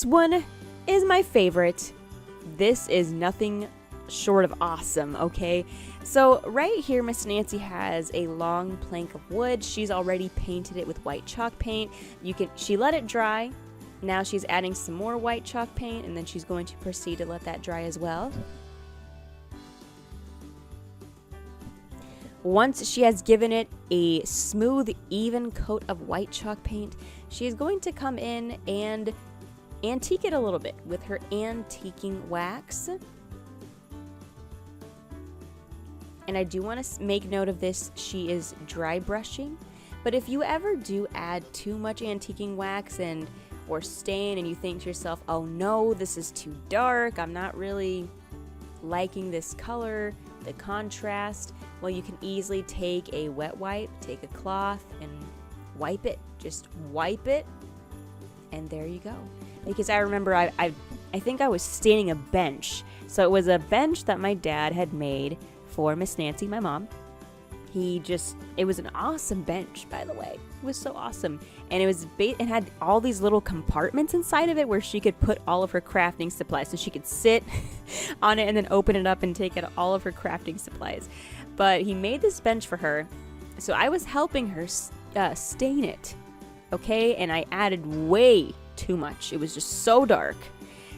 one is my favorite. This is nothing short of awesome, okay? So right here, Miss Nancy has a long plank of wood. She's already painted it with white chalk paint. She let it dry. Now she's adding some more white chalk paint, and then she's going to proceed to let that dry as well. Once she has given it a smooth, even coat of white chalk paint, she is going to come in and antique it a little bit with her antiquing wax. And I do want to make note of this, she is dry brushing. But if you ever do add too much antiquing wax or stain and you think to yourself, oh no, this is too dark, I'm not really liking this color, the contrast, well, you can easily take a wet wipe, take a cloth, and wipe it. Just wipe it, and there you go. Because I remember I think I was staining a bench. So it was a bench that my dad had made for Miss Nancy, my mom. It was an awesome bench, by the way. It was so awesome. And it had all these little compartments inside of it where she could put all of her crafting supplies. So she could sit on it and then open it up and take out all of her crafting supplies. But he made this bench for her. So I was helping her stain it. Okay? And I added way too much. It was just so dark.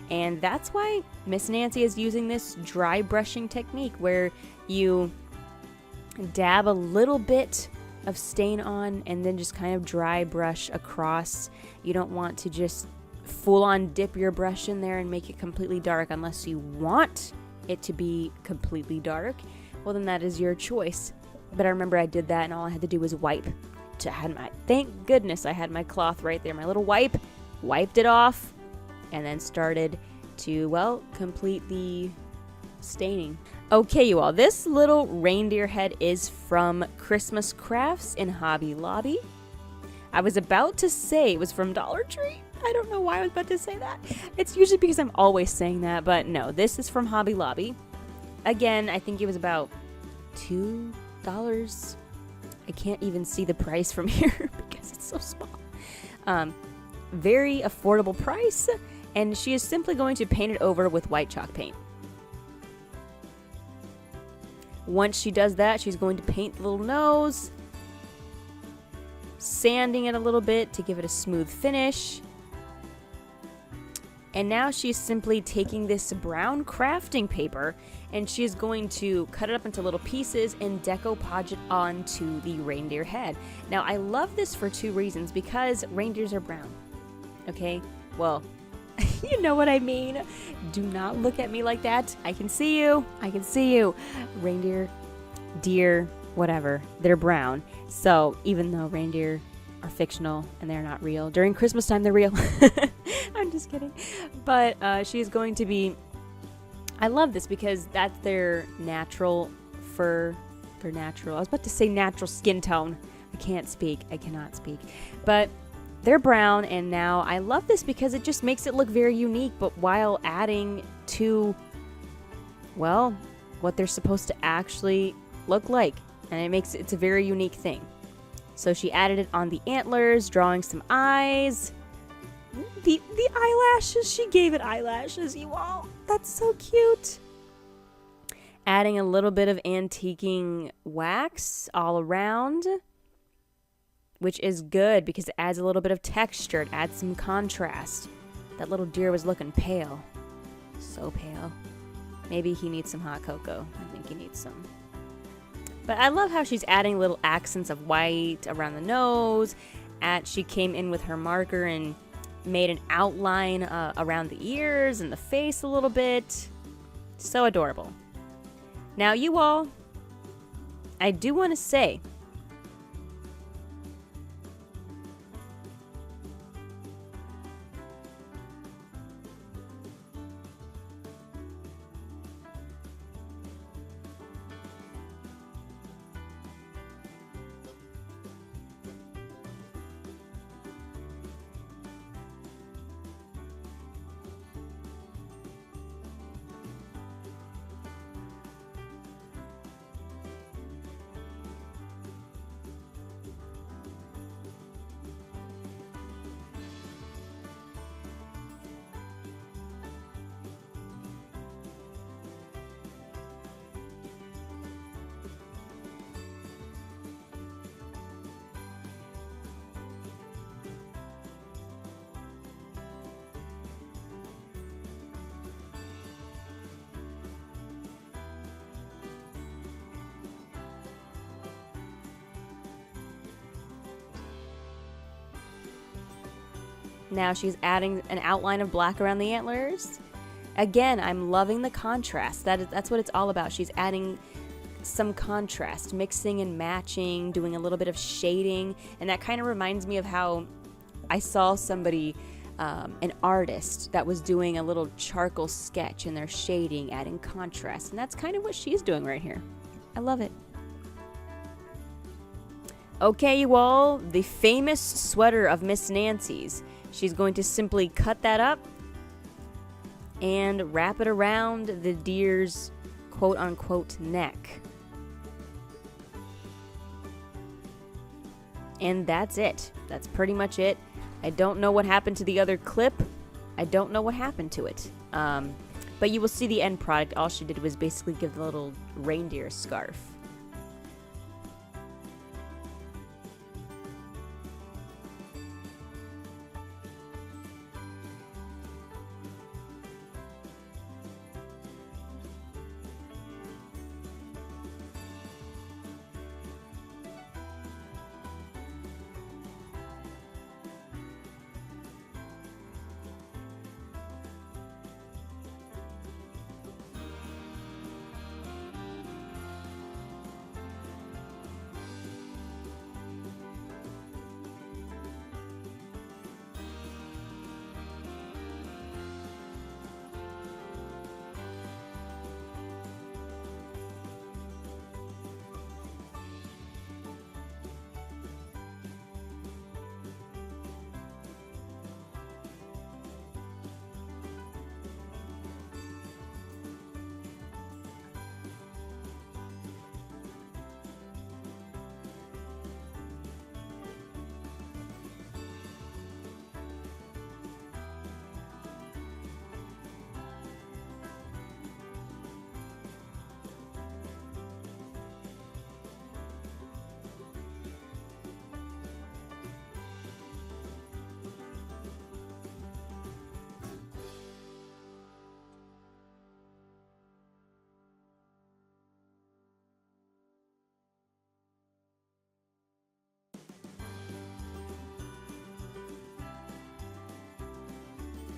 And that's why Miss Nancy is using this dry brushing technique where you dab a little bit of stain on and then just kind of dry brush across. You don't want to just full on dip your brush in there and make it completely dark unless you want it to be completely dark. Well, then that is your choice. But I remember I did that and all I had to do was wipe. Thank goodness I had my cloth right there, my little wipe, wiped it off, and then started to, well, complete the staining. Okay, you all, this little reindeer head is from Christmas Crafts in Hobby Lobby. I was about to say it was from Dollar Tree. I don't know why I was about to say that. It's usually because I'm always saying that, but no, this is from Hobby Lobby. Again, I think it was about $2. I can't even see the price from here because it's so small. Very affordable price, and she is simply going to paint it over with white chalk paint. Once she does that, she's going to paint the little nose, sanding it a little bit to give it a smooth finish. And now she's simply taking this brown crafting paper and she's going to cut it up into little pieces and decoupage it onto the reindeer head. Now, I love this for two reasons, because reindeers are brown. Okay? Well, you know what I mean. Do not look at me like that. I can see you. I can see you. Reindeer, deer, whatever. They're brown. So even though reindeer are fictional and they're not real, during Christmas time they're real. I'm just kidding. But she's going to be... I love this because that's their natural fur. Their natural... I was about to say natural skin tone. I can't speak. I cannot speak. But... they're brown, and now I love this because it just makes it look very unique, but while adding to, well, what they're supposed to actually look like. And it's a very unique thing. So she added it on the antlers, drawing some eyes. The eyelashes, she gave it eyelashes, you all. That's so cute. Adding a little bit of antiquing wax all around, which is good because it adds a little bit of texture. It adds some contrast. That little deer was looking pale. So pale. Maybe he needs some hot cocoa. I think he needs some. But I love how she's adding little accents of white around the nose. She came in with her marker and made an outline around the ears and the face a little bit. So adorable. Now, you all, I do want to say, Now she's adding an outline of black around the antlers. Again, I'm loving the contrast. That's what it's all about. She's adding some contrast, mixing and matching, doing a little bit of shading. And that kind of reminds me of how I saw somebody, an artist that was doing a little charcoal sketch and they're shading, adding contrast. And that's kind of what she's doing right here. I love it. Okay, you all, the famous sweater of Miss Nancy's. She's going to simply cut that up and wrap it around the deer's quote-unquote neck. And that's it. That's pretty much it. I don't know what happened to the other clip. I don't know what happened to it. But you will see the end product. All she did was basically give the little reindeer a scarf.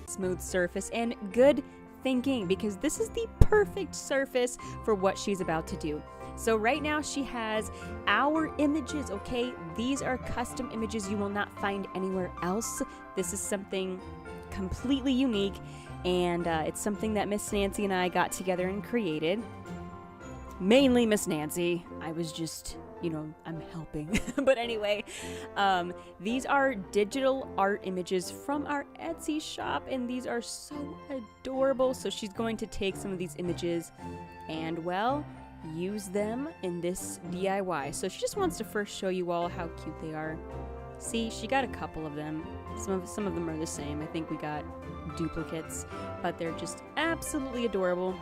Smooth surface and good thinking, because this is the perfect surface for what she's about to do. So right now she has our images, okay? These are custom images you will not find anywhere else. This is something completely unique, and it's something that Miss Nancy and I got together and created. Mainly Miss Nancy. I was just, I'm helping. But anyway, these are digital art images from our Etsy shop, and these are so adorable. So she's going to take some of these images and, well, use them in this DIY. So she just wants to first show you all how cute they are. See, she got a couple of them. Some of them are the same. I think we got duplicates, but they're just absolutely adorable.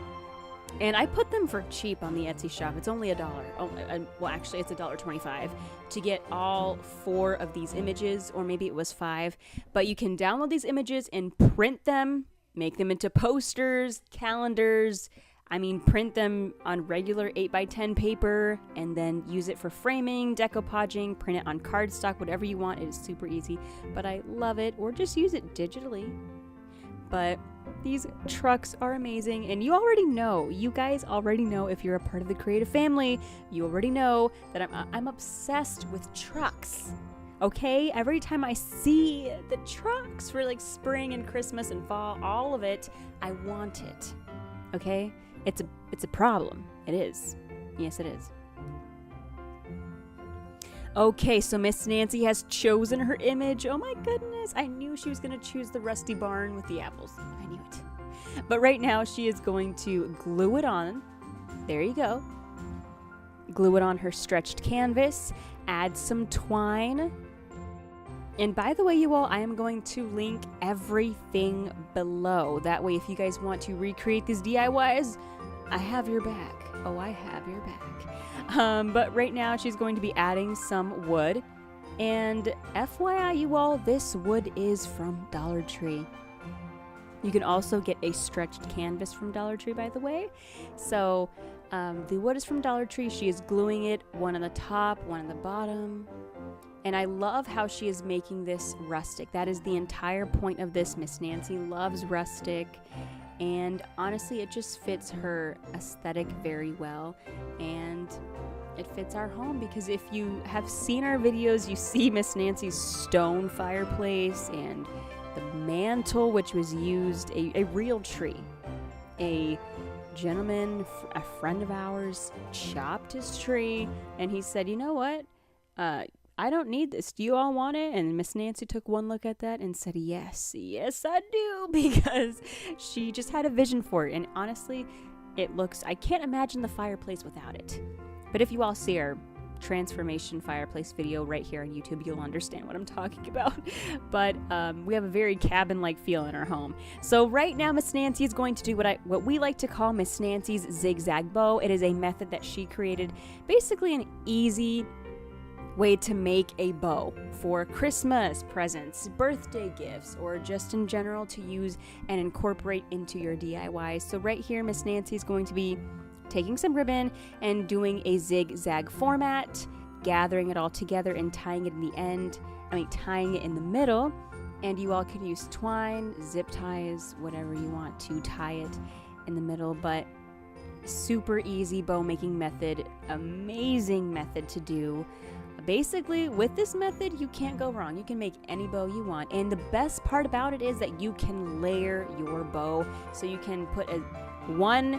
And I put them for cheap on the Etsy shop. It's only $1. Well, actually, it's $1.25 to get all 4 of these images, or maybe it was 5. But you can download these images and print them, make them into posters, calendars. Print them on regular 8x10 paper, and then use it for framing, decoupaging, print it on cardstock, whatever you want. It is super easy, but I love it. Or just use it digitally. But these trucks are amazing, and you guys already know, if you're a part of the creative family, you already know that I'm obsessed with trucks. Okay, every time I see the trucks for like spring and Christmas and fall, all of it, I want it. Okay, it's a problem. It is. Yes, it is. Okay, so Miss Nancy has chosen her image. Oh my goodness, I knew she was going to choose the rusty barn with the apples. I knew it. But right now she is going to glue it on. There you go. Glue it on her stretched canvas. Add some twine. And by the way, you all, I am going to link everything below. That way, if you guys want to recreate these DIYs, I have your back. Oh, I have your back. But right now she's going to be adding some wood, and FYI you all, this wood is from Dollar Tree. You can also get a stretched canvas from Dollar Tree, by the way. So the wood is from Dollar Tree. She is gluing it, one on the top, one on the bottom, And I love how she is making this rustic. That is the entire point of this. Miss Nancy loves rustic. And honestly, it just fits her aesthetic very well. And it fits our home because if you have seen our videos, you see Miss Nancy's stone fireplace and the mantle, which was used, a real tree. A gentleman, a friend of ours, chopped his tree, and he said, you know what? I don't need this. Do you all want it? And Miss Nancy took one look at that and said, yes, I do, because she just had a vision for it. And honestly, I can't imagine the fireplace without it. But if you all see our transformation fireplace video right here on YouTube, you'll understand what I'm talking about. But we have a very cabin-like feel in our home. So right now, Miss Nancy is going to do what we like to call Miss Nancy's zigzag bow. It is a method that she created, basically an easy way to make a bow for Christmas presents, birthday gifts, or just in general to use and incorporate into your DIYs. So right here, Miss Nancy is going to be taking some ribbon and doing a zigzag format, gathering it all together and tying it in the end, tying it in the middle. And you all can use twine, zip ties, whatever you want to tie it in the middle. But super easy bow making method, amazing method to do. Basically, with this method, you can't go wrong. You can make any bow you want. And the best part about it is that you can layer your bow. So you can put one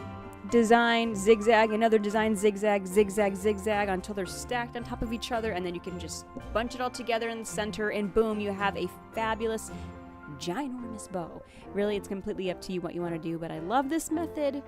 design, zigzag, another design, zigzag, zigzag, zigzag, until they're stacked on top of each other. And then you can just bunch it all together in the center, and boom, you have a fabulous, ginormous bow. Really, it's completely up to you what you want to do, but I love this method.